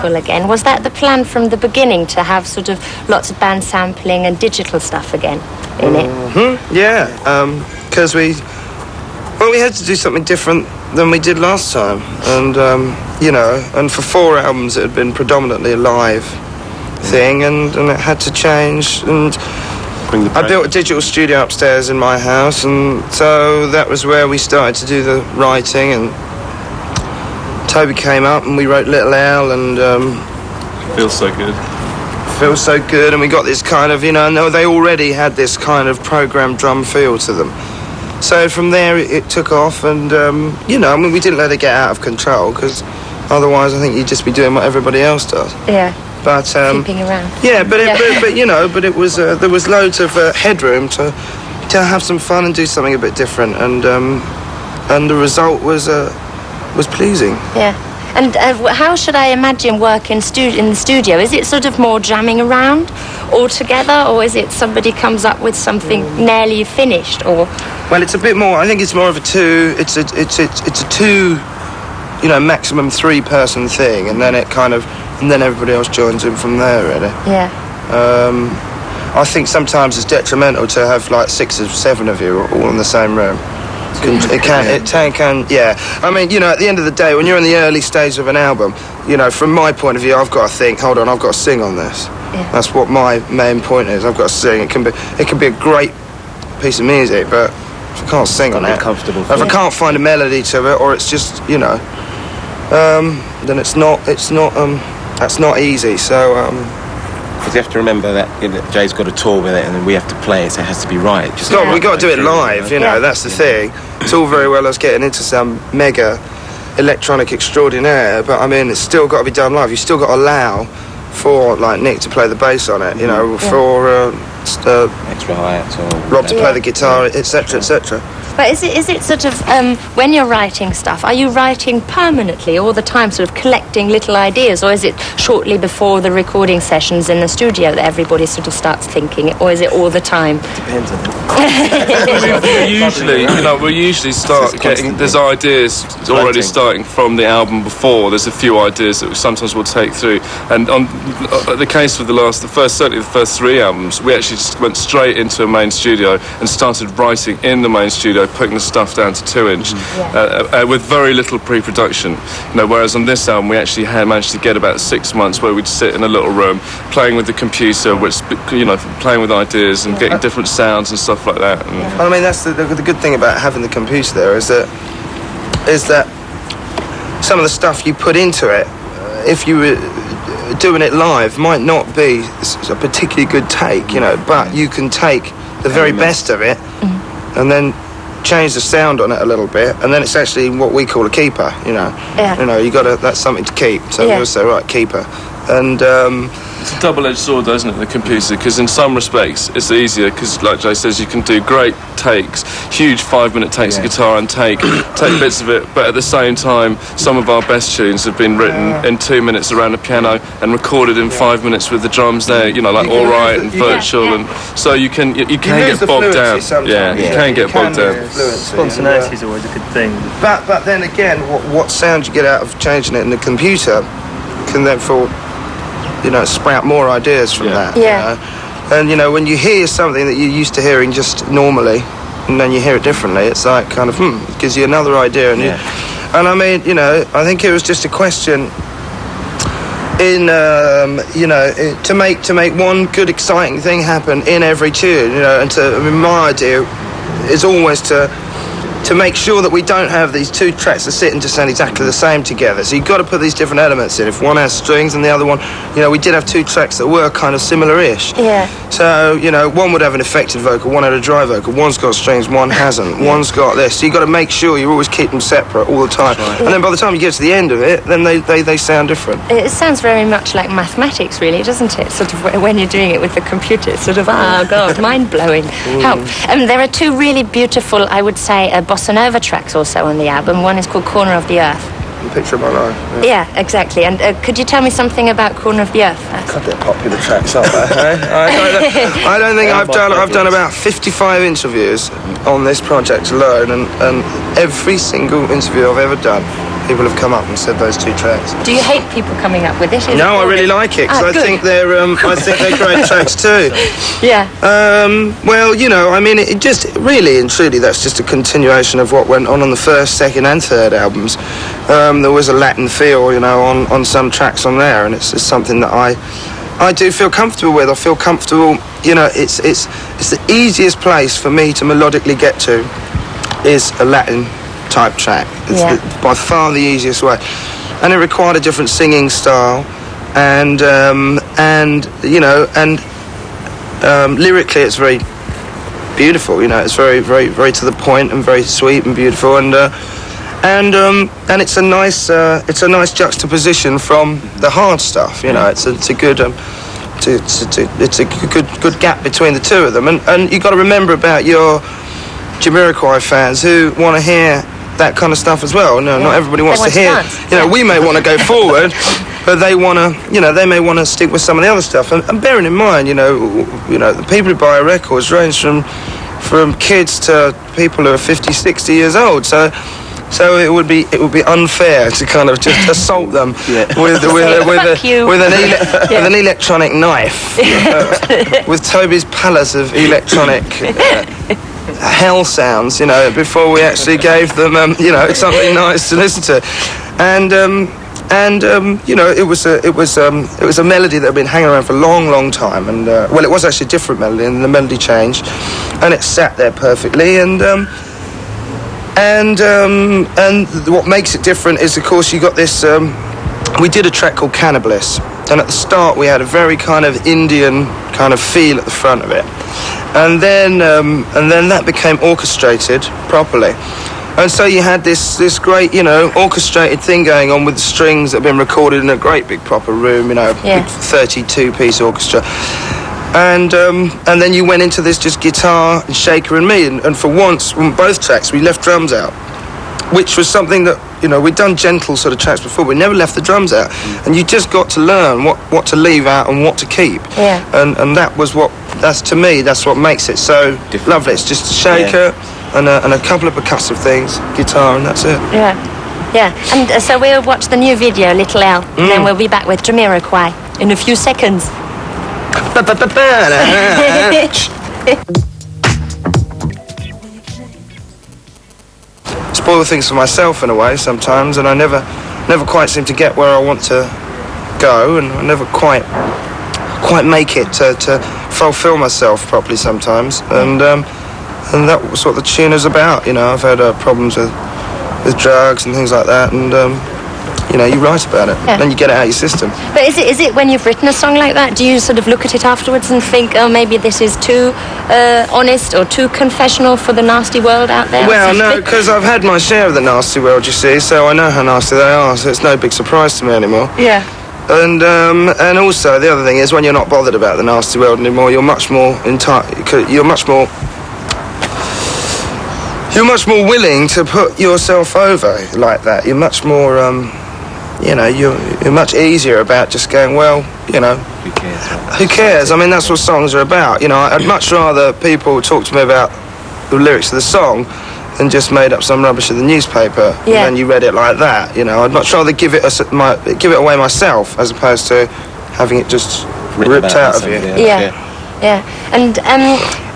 analytical again. Was that the plan from the beginning, to have sort of lots of band sampling and digital stuff again in it? Yeah, because we had to do something different than we did last time, and and for 4 albums it had been predominantly a live thing, and it had to change. And I built a digital studio upstairs in my house, and so that was where we started to do the writing. And Toby came up and we wrote Little Al, and Feels so good. And we got this kind of, they already had this kind of programmed drum feel to them. So from there it took off, and we didn't let it get out of control, because otherwise I think you'd just be doing what everybody else does. Yeah. But keeping around. Yeah, but it was there was loads of headroom to have some fun and do something a bit different, and the result was pleasing. Yeah. And how should I imagine work in the studio? Is it sort of more jamming around all together, or is it somebody comes up with something nearly finished? Or well, it's a bit more. I think it's more of a two. It's a two, maximum 3-person thing, and then then everybody else joins in from there. Really. Yeah. I think sometimes it's detrimental to have like 6 or 7 of you all in the same room. It can, yeah. I mean, at the end of the day, when you're in the early stage of an album, from my point of view, I've got to think, hold on, I've got to sing on this. Yeah. That's what my main point is. I've got to sing. It can be a great piece of music, but if I can't sing on it, comfortable. if I can't find a melody to it, or it's just, then that's not easy. So. Because you have to remember that Jay's got a tour with it, and then we have to play it, so it has to be right. We got to do it live, that's the thing. It's all very well us getting into some mega electronic extraordinaire, but I mean, it's still got to be done live. You've still got to allow for, like, Nick to play the bass on it, for extra hi-hats, or Rob to play the guitar, etc., etc. But is it sort of, when you're writing stuff, are you writing permanently all the time, sort of collecting little ideas, or is it shortly before the recording sessions in the studio that everybody sort of starts thinking it, or is it all the time? Depends on it. we usually start getting, there's ideas already starting from the album before. There's a few ideas that sometimes we'll take through, and on the case of certainly the first 3 albums, we actually just went straight into a main studio and started writing in the main studio, putting the stuff down to 2-inch, with very little pre-production. Whereas on this album we actually had managed to get about 6 months where we'd sit in a little room playing with the computer, which playing with ideas and getting different sounds and stuff like that. I mean, that's the good thing about having the computer there is that some of the stuff you put into it, if you were doing it live, might not be a particularly good take, but you can take the very best of it and then change the sound on it a little bit, and then it's actually what we call a keeper. That's something to keep. So we'll say, right, keeper. And it's a double-edged sword, isn't it, the computer? Because in some respects it's easier, because like Jay says, you can do great takes, huge 5-minute takes of guitar, and take bits of it, but at the same time some of our best tunes have been written in 2 minutes around a piano and recorded in 5 minutes with the drums there, like All Right and Virtual, and so you can get bogged down. You can get bogged down. Spontaneity is always a good thing. But then again, what sound you get out of changing it in the computer can therefore sprout more ideas from that. And when you hear something that you're used to hearing just normally, and then you hear it differently, it's like kind of it gives you another idea. And I mean, I think it was just a question to make one good exciting thing happen in every tune, and my idea is always to make sure that we don't have these 2 tracks that sit and just sound exactly the same together. So you've got to put these different elements in. If one has strings and the other one, we did have 2 tracks that were kind of similar-ish. Yeah. So, one would have an affected vocal, one had a dry vocal, one's got strings, one hasn't, one's got this. So you've got to make sure you always keep them separate all the time. Right. And then by the time you get to the end of it, then they sound different. It sounds very much like mathematics, really, doesn't it? Sort of when you're doing it with the computer, it's sort of, oh, God, mind-blowing. Help. There are 2 really beautiful, I would say, bossa nova tracks also on the album. One is called Corner of the Earth. Picture of my life. Yeah, exactly. And could you tell me something about Corner of the Earth? God, they're popular tracks, aren't they? I don't think I've done about 55 interviews on this project alone, and every single interview I've ever done people have come up and said those two tracks. Do you hate people coming up with it? No, I really like it because I think they're great tracks too. Yeah. Well, you know, I mean, it just really and truly that's just a continuation of what went on the first, second, and third albums. There was a Latin feel, you know, on some tracks on there, and it's something that I do feel comfortable with. I feel comfortable, you know, it's the easiest place for me to melodically get to is a Latin type track. It's by far the easiest way, and it required a different singing style, and you know, and lyrically it's very beautiful. You know, it's very, very, very to the point and very sweet and beautiful, and it's a nice juxtaposition from the hard stuff. You know, it's a good it's a good gap between the two of them, and you've got to remember about your Jamiroquai fans who want to hear that kind of stuff as well. No, not everybody wants to hear. You know, we may want to go forward, but they want to. You know, they may want to stick with some of the other stuff. And bearing in mind, you know, the people who buy records range from kids to people who are 50, 60 years old. So it would be unfair to kind of just assault them with an electronic knife, with Toby's palace of electronic hell sounds, you know, before we actually gave them, you know, something nice to listen to, and you know, it was a melody that had been hanging around for a long time, and well, it was actually a different melody, and the melody changed, and it sat there perfectly, and what makes it different is, of course, you got this. We did a track called Cannibalists, and at the start we had a very kind of Indian kind of feel at the front of it, and then that became orchestrated properly, and so you had this great, you know, orchestrated thing going on with the strings that have been recorded in a great big proper room, you know, big 32-piece orchestra. And then you went into this just guitar and Shaker and me, and for once on both tracks we left drums out, which was something that, you know, we'd done gentle sort of tracks before, we never left the drums out, and you just got to learn what to leave out and what to keep, and that's to me that's what makes it so lovely. It's just a Shaker and a couple of percussive things, guitar, and that's it. And so we'll watch the new video, Little L, and then we'll be back with Jamiroquai in a few seconds. Spoil things for myself in a way sometimes, and I never quite seem to get where I want to go, and I never quite make it to fulfill myself properly sometimes, and that was what the tune is about. You know, I've had problems with drugs and things like that, and you know, you write about it, then you get it out of your system. But is it when you've written a song like that, do you sort of look at it afterwards and think, oh, maybe this is too honest or too confessional for the nasty world out there? Well, no, because I've had my share of the nasty world, you see, so I know how nasty they are, so it's no big surprise to me anymore. Yeah. And also the other thing is, when you're not bothered about the nasty world anymore, you're much more willing to put yourself over like that. You're much more, you know, you're much easier about just going, well, you know, who cares? I mean, that's what songs are about. You know, I'd much rather people talk to me about the lyrics of the song than just made up some rubbish in the newspaper and then you read it like that. You know, I'd much rather give it away myself as opposed to having it just ripped out of you. And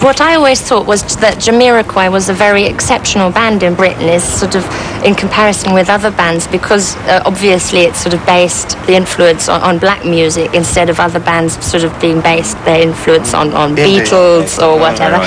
what I always thought was that Jamiroquai was a very exceptional band in Britain, is sort of in comparison with other bands, because obviously it's sort of based the influence on black music instead of other bands sort of being based their influence on Beatles or whatever.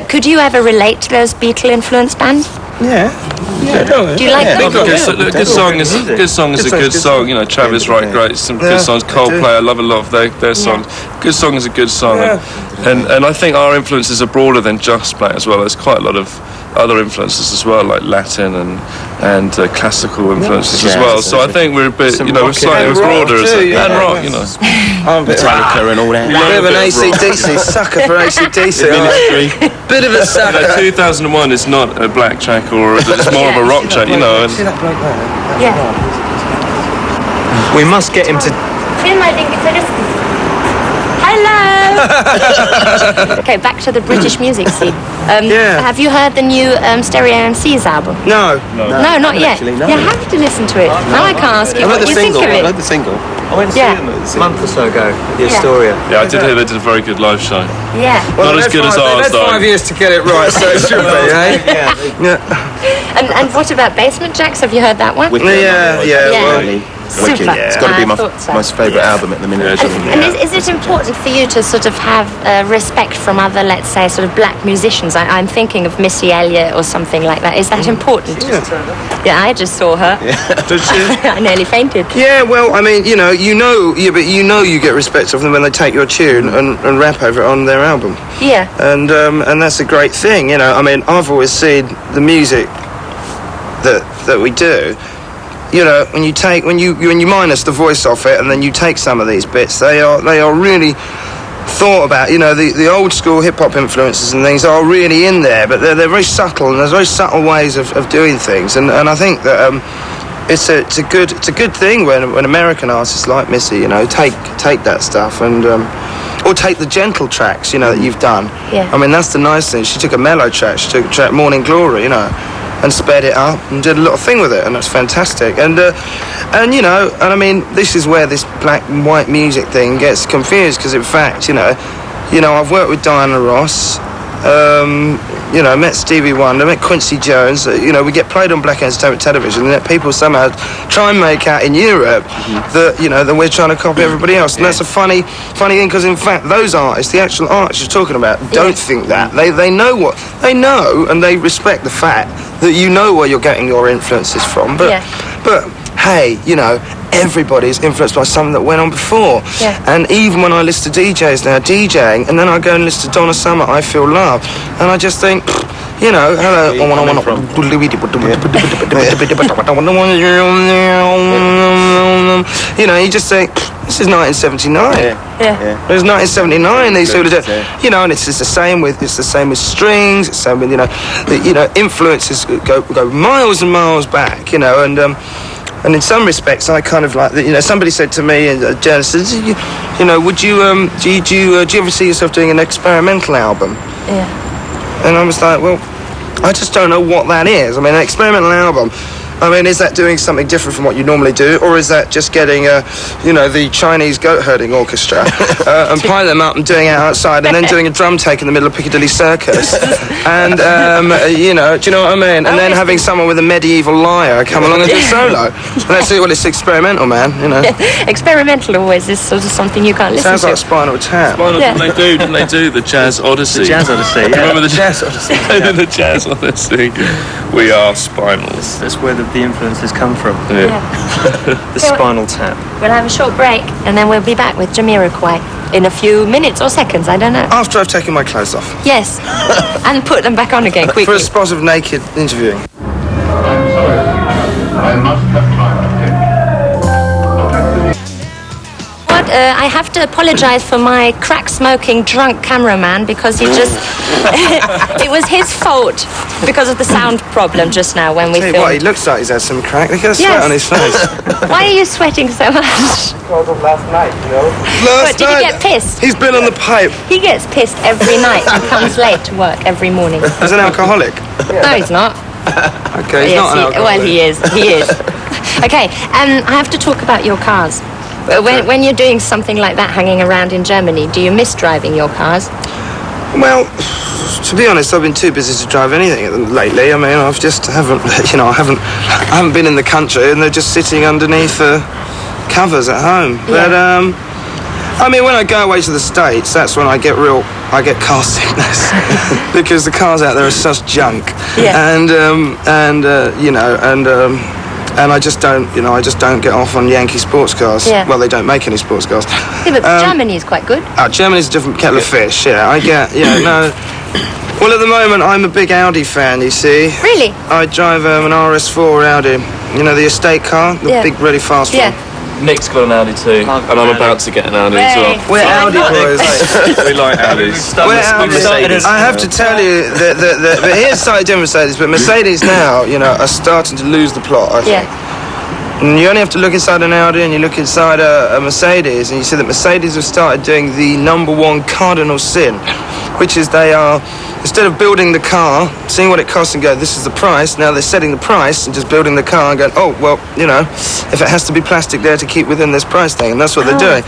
Could you ever relate to those Beatle-influenced bands? Yeah. Do you like them? A good song is a good song. You know, Travis write some good songs. Coldplay, I love a lot of their songs. Good song is a good song, and I think our influences are broader than just black as well. There's quite a lot of other influences as well, like Latin and classical influences as well. So I think we're a bit, you know, we're slightly broader and rock, you know. I'm a bit Metallica and all that. Bit of an AC/DC sucker for AC/DC. Bit of a sucker. You know, 2001 is not a black track, or it's more of a rock track, you know. See that bloke there? Yeah. We must get him to... Filma din gitarist kız. Her Hello. Okay, back to the British music scene. Have you heard the new Stereo MC's album? No. No, not yet. Actually, no. You have to listen to it. Now I can't ask you I what heard the you think single. of I it. heard the single. I went to see them a month or so ago at the Astoria. Yeah, I did hear they did a very good live show. Yeah. Well, Not as good as ours, they've had 5 though. years to get it right, so it should be, eh? Yeah. And what about Basement Jacks? Have you heard that one? Yeah. Well, Super. It's got to be I thought so. my favourite album at the minute. And is it important for you to sort of have respect from other, let's say, sort of black musicians? I'm thinking of Missy Elliott or something like that. Is that important? Yeah, I just saw her. did she? I nearly fainted. Yeah, well, I mean, but you get respect of them when they take your tune and rap over it on their album. Yeah. And that's a great thing, I mean, I've always seen the music that we do. When you minus the voice off it, and then you take some of these bits, they are really thought about. The old school hip hop influences and things are really in there, but they're very subtle, and there's very subtle ways of doing things. And I think that it's a good thing when American artists like Missy, take that stuff and. Or take the gentle tracks, that you've done. Yeah. I mean, that's the nice thing. She took a mellow track. She took a track, Morning Glory, and sped it up and did a little thing with it, and that's fantastic. And I mean, this is where this black and white music thing gets confused, because in fact, I've worked with Diana Ross. Met Stevie Wonder, met Quincy Jones. We get played on Black Entertainment Television, and yet people somehow try and make out in Europe that we're trying to copy everybody else. And that's a funny thing, because in fact those artists, the actual artists you're talking about, don't think that. They know what they know, and they respect the fact that you know where you're getting your influences from. But hey, everybody's influenced by something that went on before. Yeah. And even when I listen to DJs now DJing, and then I go and listen to Donna Summer, I Feel Love, and I just think, hello. You just think, this is 1979. Yeah. It was 1979. They sort of, and it's the same with strings. It's the same with influences go miles and miles back. And in some respects, I kind of like that. Somebody said to me, a journalist says, would you do you ever see yourself doing an experimental album? Yeah. And I was like, well, I just don't know what that is. I mean, an experimental album. I mean, is that doing something different from what you normally do, or is that just getting, the Chinese goat herding orchestra and piling them up and doing it outside, and then doing a drum take in the middle of Piccadilly Circus, and do you know what I mean? And then having someone with a medieval lyre come along and do a solo. And that's it. Well, it's experimental, man. Experimental always is sort of something you can't listen Sounds to. like Spinal Tap. Didn't they do the Jazz Odyssey? The Jazz Odyssey, yeah. Remember the Jazz Odyssey? The Jazz Odyssey. We are Spinals. That's where the influences come from. Yeah. The Spinal Tap. We'll have a short break, and then we'll be back with Jamiroquai in a few minutes or seconds, I don't know. After I've taken my clothes off. Yes. And put them back on again, quickly. For a spot of naked interviewing. I'm sorry. I must have climbed I have to apologise for my crack-smoking drunk cameraman, because he just... it was his fault because of the sound problem just now when we Tell you filmed. what, he looks like he's had some crack. Look at the sweat on his face. Why are you sweating so much? Because of last night, What, did you get pissed? He's been on the pipe. He gets pissed every night and comes late to work every morning. As an alcoholic. No, he's not. Okay, he's not an alcoholic. Well, he is. He is. Okay, I have to talk about your cars. When you're doing something like that, hanging around in Germany, do you miss driving your cars? Well, to be honest, I've been too busy to drive anything lately. I mean, I haven't been in the country, and they're just sitting underneath covers at home. But I mean, when I go away to the States, that's when I get car sickness because the cars out there are such junk. Yeah. And I just don't get off on Yankee sports cars. Yeah. Well, they don't make any sports cars. Yeah, but Germany is quite good. Germany's a different kettle of fish. Yeah, no. Well, at the moment, I'm a big Audi fan. You see. Really? I drive an RS4 Audi. The estate car, the big, really fast one. Nick's got an Audi too, and I'm about to get an Audi as well. We're Audi boys. We like Audis. We're Audi. I have to tell you that here's slightly different Mercedes, but Mercedes now, are starting to lose the plot, I think. And you only have to look inside an Audi and you look inside a Mercedes, and you see that Mercedes have started doing the #1 cardinal sin, which is they are, instead of building the car, seeing what it costs and go, this is the price, now they're setting the price and just building the car and going, oh, well, you know, if it has to be plastic there to keep within this price thing, and that's what they're doing.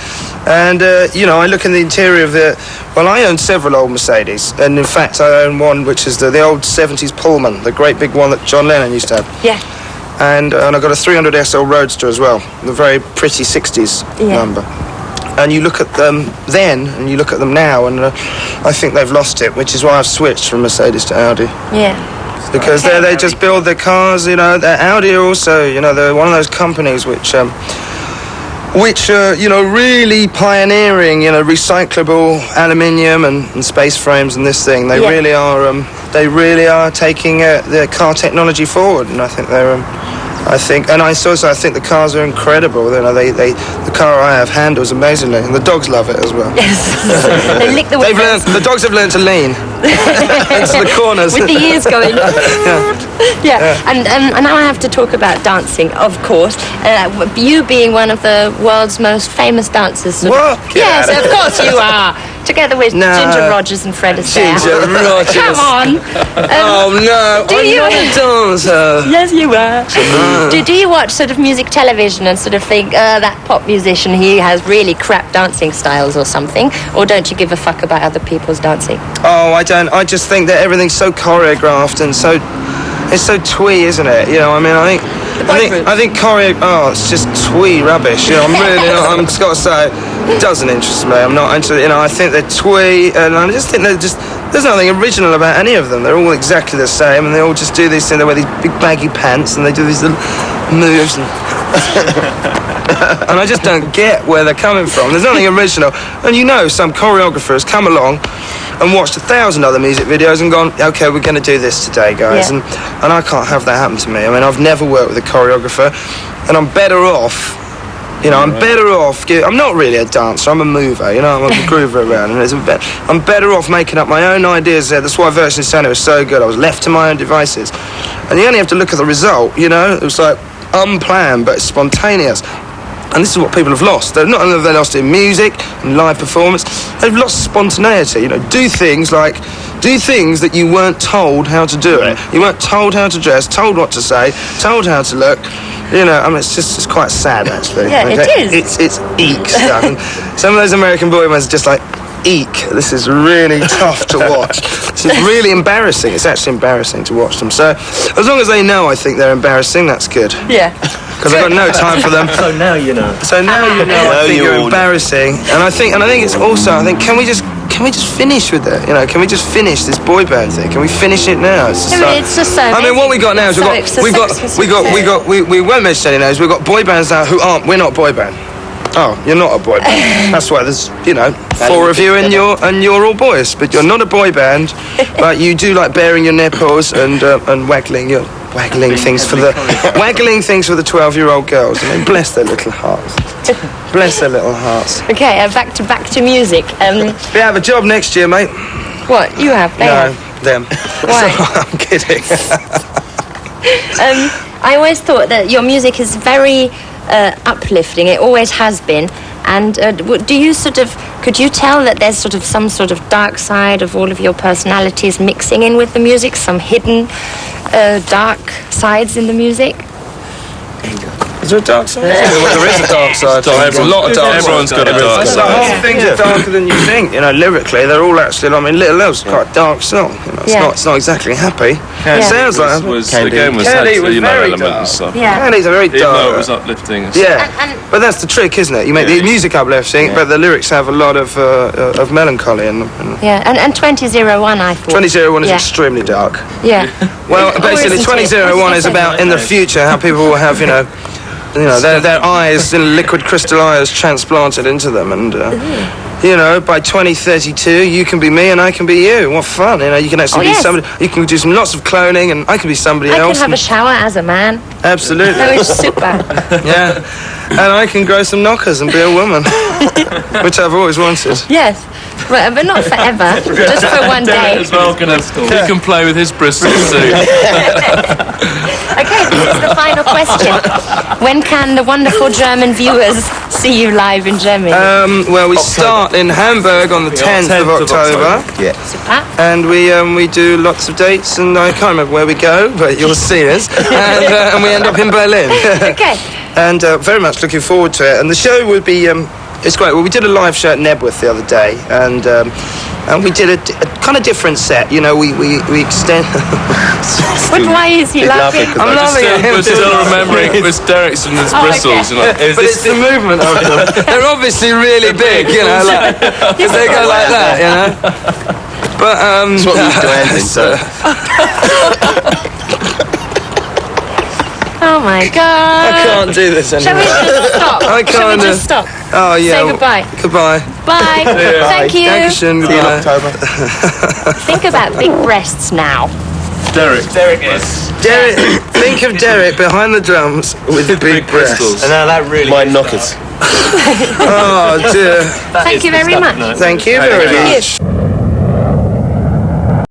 And, you know, I look in the interior of I own several old Mercedes, and in fact I own one which is the old 70s Pullman, the great big one that John Lennon used to have. Yeah. And I've got a 300 SL Roadster as well, the very pretty 60s number. And you look at them then, and you look at them now, and I think they've lost it, which is why I've switched from Mercedes to Audi. Yeah. Because they just build their cars, you know. Audi are also, you know, they're one of those companies which you know, really pioneering, you know, recyclable aluminium and space frames and this thing. They really are taking their car technology forward, and I think they're. I think the cars are incredible. You know, the car I have handles amazingly, and the dogs love it as well. Yes. They lick the windows. The dogs have learned to lean into the corners with the ears going. Yeah. And now I have to talk about dancing, of course. You being one of the world's most famous dancers. What? Yes, of course you are. Together with Ginger Rogers and Fred Astaire. Ginger Rogers. Come on. Oh no, I'm not a dancer. Yes, you are. Do you watch sort of music television and sort of think, that pop musician, he has really crap dancing styles or something? Or don't you give a fuck about other people's dancing? Oh, I don't. I just think that everything's so choreographed and it's so twee, isn't it? You know, I mean, I think it's just twee rubbish. You know, I'm just got to say, it doesn't interest me. I'm not interested. You know, I think they're twee, and I just think there's nothing original about any of them. They're all exactly the same, and they all just do these things. They wear these big baggy pants, and they do these little moves, and I just don't get where they're coming from. There's nothing original, and you know, some choreographers come along and watched 1,000 other music videos and gone, okay, we're going to do this today, guys. Yeah. And I can't have that happen to me. I mean, I've never worked with a choreographer, and I'm better off. You know, I'm better off. I'm not really a dancer. I'm a mover. You know, I'm a groover around, and I'm better off making up my own ideas there. That's why Version Center was so good. I was left to my own devices, and you only have to look at the result. You know, it was like unplanned, but it's spontaneous. And this is what people have lost. Not only have they lost it in music and live performance, they've lost spontaneity. You know, do things that you weren't told how to do it. You weren't told how to dress, told what to say, told how to look. You know, I mean, it's quite sad, actually. Yeah, okay? It is. It's eek stuff. And some of those American boy bands are just like, eek. This is really tough to watch. This is really embarrassing. It's actually embarrassing to watch them. So, as long as they know I think they're embarrassing, that's good. Yeah. Because I've got no time for them. So now you know. So now you know. I think you're embarrassing, and I think it's also. I think can we just finish with it? You know, can we just finish this boy band thing? Can we finish it now? It's just so. I mean, what we got now is we won't mention any names. We've got boy bands now who aren't. We're not boy band. Oh, you're not a boy band. That's why there's 4 of you and you're all boys, but you're not a boy band. But you do like baring your nipples and waggling things for the 12-year-old girls. I mean, bless their little hearts. Bless their little hearts. Okay, back to music. We have a job next year, mate. What you have? Them. Why? I'm kidding. I always thought that your music is very uplifting. It always has been. And could you tell that there's sort of some sort of dark side of all of your personalities mixing in with the music, some hidden dark sides in the music? Is there a dark side? Well, there is a dark side. There's a lot of dark sides. Everyone's got a dark The side. whole things are darker than you think. You know, lyrically, they're all actually. I mean, Little Elf's quite a dark song. You know, it's not exactly happy. It sounds like Candy was very element dark. and stuff. Yeah. Candy's a very Even though dark. it was uplifting. And Yeah, but that's the trick, isn't it? You make the music uplifting, but the lyrics have a lot of melancholy in them. Yeah, and 2001, I thought. 2001 is extremely dark. Yeah. Well, basically, 2001 is about in the future how people will have, their eyes, liquid crystal eyes transplanted into them, and by 2032 you can be me and I can be you. What fun! You can actually be somebody. You can do lots of cloning, and I can be somebody else. I can have a shower as a man. Absolutely. That was super. Yeah, and I can grow some knockers and be a woman, which I've always wanted. Yes. But not forever, just for one day. As well, he can play with his bristles too. Okay, this is the final question. When can the wonderful German viewers see you live in Germany? Well, we start in Hamburg on the 10th of October. Yeah. Super. And we do lots of dates, and I can't remember where we go, but you'll see us. And we end up in Berlin. Okay. And very much looking forward to it. And the show would be, it's great. Well, we did a live show at Nebworth the other day, and we did a kind of different set. You know, we extend. But why is he laughing? I'm laughing at him. We're still remembering it's Derek's and his bristles. Okay. You know. But it's the movement of them. They're obviously really big, you know, like, if they go like that, you know. But That's what we used to end in, so. Oh my God. I can't do this Shall anymore. we just stop? I Shall we can't. just stop? Oh yeah. Say goodbye. Goodbye. Bye. Thank you. Dankeschön. See you in Goodbye. October. Think about big breasts now. Derek. Derek, think of Derek behind the drums with big breasts. pistols. And now that really Mind is knockers. Oh dear. Thank you very much. Thank you very much.